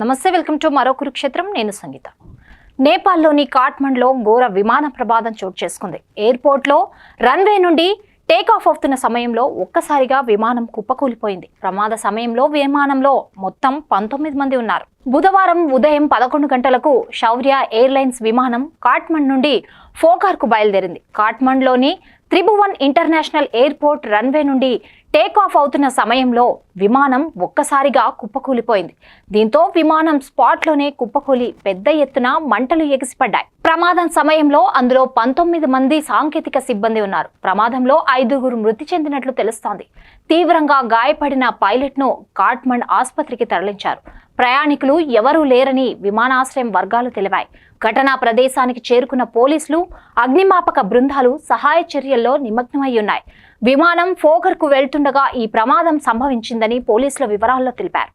నమస్తే, welcome to మరో కురుక్షేత్రం. నేను సంగీత. నేపాల్లోని కాఠ్మండ్లో ఘోర విమాన ప్రమాదం చోటు చేసుకుంది. ఎయిర్పోర్ట్లో రన్వే నుండి టేక్ ఆఫ్ అవుతున్న సమయంలో ఒక్కసారిగా విమానం కుప్పకూలిపోయింది. ప్రమాద సమయంలో విమానంలో మొత్తం 19 మంది ఉన్నారు. బుధవారం ఉదయం 11 గంటలకు శౌర్య ఎయిర్లైన్స్ విమానం కాఠ్మండ్ నుండి ఫోకార్కు బయలుదేరింది. కాఠ్మండ్లోని త్రిభువన్ ఇంటర్నేషనల్ ఎయిర్పోర్ట్ రన్వే నుండి టేక్ ఆఫ్ అవుతున్న సమయంలో విమానం ఒక్కసారిగా కుప్పకూలిపోయింది. దీంతో విమానం స్పాట్లోనే కుప్పకూలి పెద్ద ఎత్తున మంటలు ఎగిసిపడ్డాయి. ప్రమాదం సమయంలో అందులో 19 మంది సాంకేతిక సిబ్బంది ఉన్నారు. ప్రమాదంలో 5 మృతి చెందినట్లు తెలుస్తోంది. తీవ్రంగా గాయపడిన పైలట్ ను కాఠ్మండ్ ఆసుపత్రికి తరలించారు. ప్రయాణికులు ఎవరూ లేరని విమానాశ్రయం వర్గాలు తెలిపాయి. ఘటనా ప్రదేశానికి చేరుకున్న పోలీసులు, అగ్నిమాపక బృందాలు సహాయ చర్యల్లో నిమగ్నమై ఉన్నాయి. విమానం ఫోకర్కు వెళ్తుండగా ఈ ప్రమాదం సంభవించిందని పోలీసుల వివరాల్లో తెలిపారు.